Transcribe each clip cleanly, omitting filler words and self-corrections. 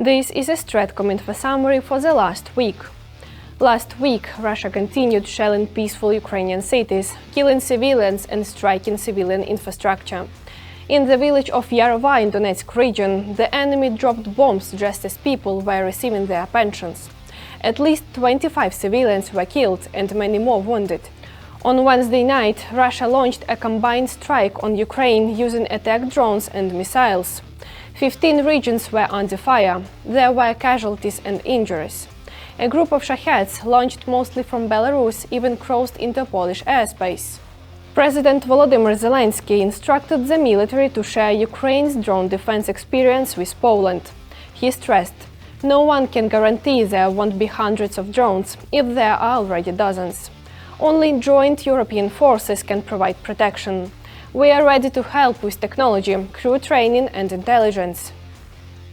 This is a STRATCOM info summary for the last week. Last week, Russia continued shelling peaceful Ukrainian cities, killing civilians and striking civilian infrastructure. In the village of Yarova in Donetsk region, the enemy dropped bombs just as people were receiving their pensions. At least 25 civilians were killed and many more wounded. On Wednesday night, Russia launched a combined strike on Ukraine using attack drones and missiles. 15 regions were under fire. There were casualties and injuries. A group of Shaheds, launched mostly from Belarus, even crossed into Polish airspace. President Volodymyr Zelenskyy instructed the military to share Ukraine's drone defense experience with Poland. He stressed, "No one can guarantee there won't be hundreds of drones, if there are already dozens. Only joint European forces can provide protection. We are ready to help with technology, crew training and intelligence."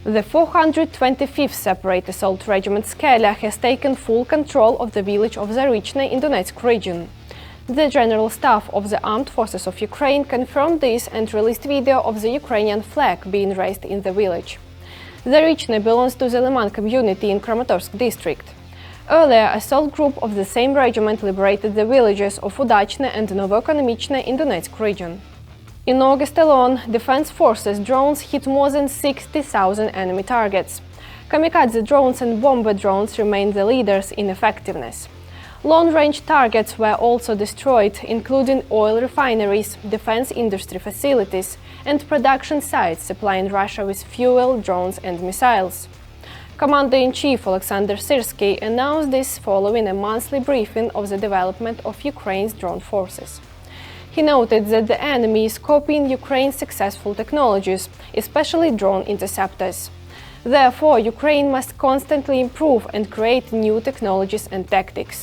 The 425th Separate Assault Regiment Skela has taken full control of the village of Zarychne in Donetsk region. The General Staff of the Armed Forces of Ukraine confirmed this and released video of the Ukrainian flag being raised in the village. Zarychne belongs to the Liman community in Kramatorsk district. Earlier, a assault group of the same regiment liberated the villages of Udachne and Novoekonomichne in Donetsk region. In August alone, Defense Forces drones hit more than 60,000 enemy targets. Kamikaze drones and bomber drones remain the leaders in effectiveness. Long-range targets were also destroyed, including oil refineries, defense industry facilities, and production sites supplying Russia with fuel, drones and missiles. Commander-in-Chief Alexander Syrsky announced this following a monthly briefing of the development of Ukraine's drone forces. He noted that the enemy is copying Ukraine's successful technologies, especially drone interceptors. Therefore, Ukraine must constantly improve and create new technologies and tactics.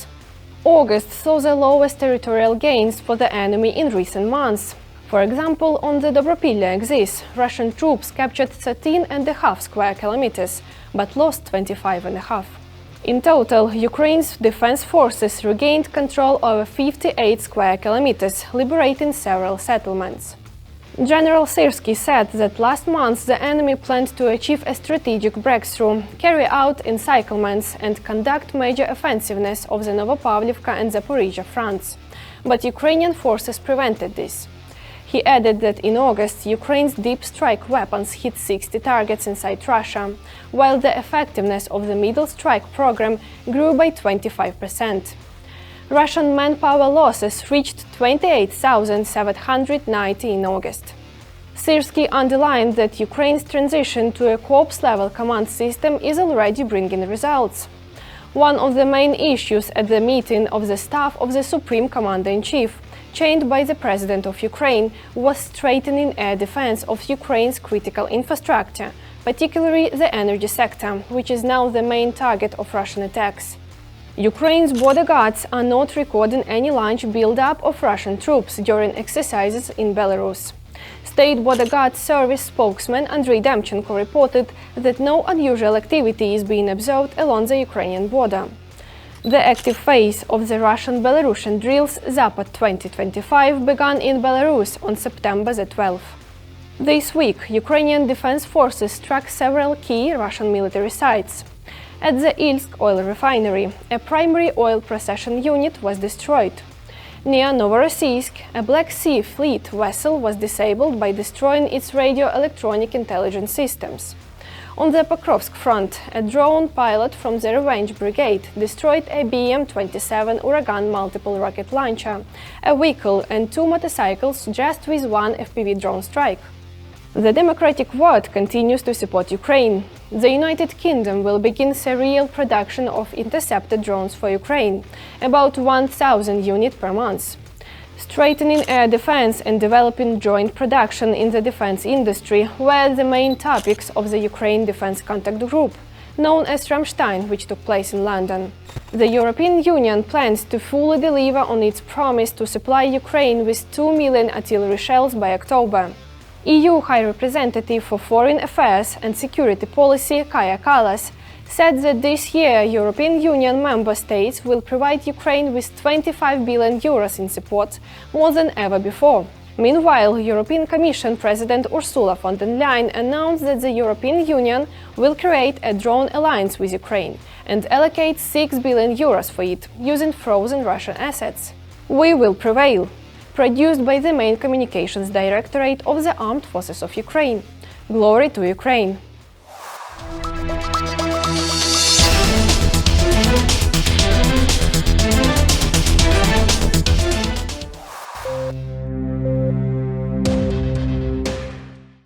August saw the lowest territorial gains for the enemy in recent months. For example, on the Dobropillia axis, Russian troops captured 13.5 square kilometers, but lost 25.5. In total, Ukraine's defense forces regained control over 58 square kilometers, liberating several settlements. General Syrsky said that last month the enemy planned to achieve a strategic breakthrough, carry out encirclements and conduct major offensiveness of the Novopavlivka and Zaporizhia fronts. But Ukrainian forces prevented this. He added that in August, Ukraine's deep strike weapons hit 60 targets inside Russia, while the effectiveness of the middle strike program grew by 25%. Russian manpower losses reached 28,790 in August. Syrsky underlined that Ukraine's transition to a corps-level command system is already bringing results. One of the main issues at the meeting of the staff of the Supreme Commander-in-Chief, chained by the President of Ukraine, was strengthening air defense of Ukraine's critical infrastructure, particularly the energy sector, which is now the main target of Russian attacks. Ukraine's border guards are not recording any large build-up of Russian troops during exercises in Belarus. State Border Guard Service spokesman Andriy Demchenko reported that no unusual activity is being observed along the Ukrainian border. The active phase of the Russian-Belarusian drills Zapad 2025 began in Belarus on September the 12th. This week, Ukrainian Defence Forces struck several key Russian military sites. At the Ilsk oil refinery, a primary oil processing unit was destroyed. Near Novorossiysk, a Black Sea Fleet vessel was disabled by destroying its radio-electronic intelligence systems. On the Pokrovsk front, a drone pilot from the Revenge Brigade destroyed a BM-27 Uragan multiple rocket launcher, a vehicle and 2 motorcycles just with one FPV drone strike. The Democratic World continues to support Ukraine. The United Kingdom will begin serial production of intercepted drones for Ukraine, about 1,000 units per month. Strengthening air defense and developing joint production in the defense industry were the main topics of the Ukraine Defense Contact Group, known as Ramstein, which took place in London. The European Union plans to fully deliver on its promise to supply Ukraine with 2 million artillery shells by October. EU High Representative for Foreign Affairs and Security Policy Kaja Kallas said that this year European Union member states will provide Ukraine with 25 billion euros in support, more than ever before. Meanwhile, European Commission President Ursula von der Leyen announced that the European Union will create a drone alliance with Ukraine and allocate 6 billion euros for it, using frozen Russian assets. We will prevail. Produced by the main communications directorate of the Armed Forces of Ukraine. Glory to Ukraine!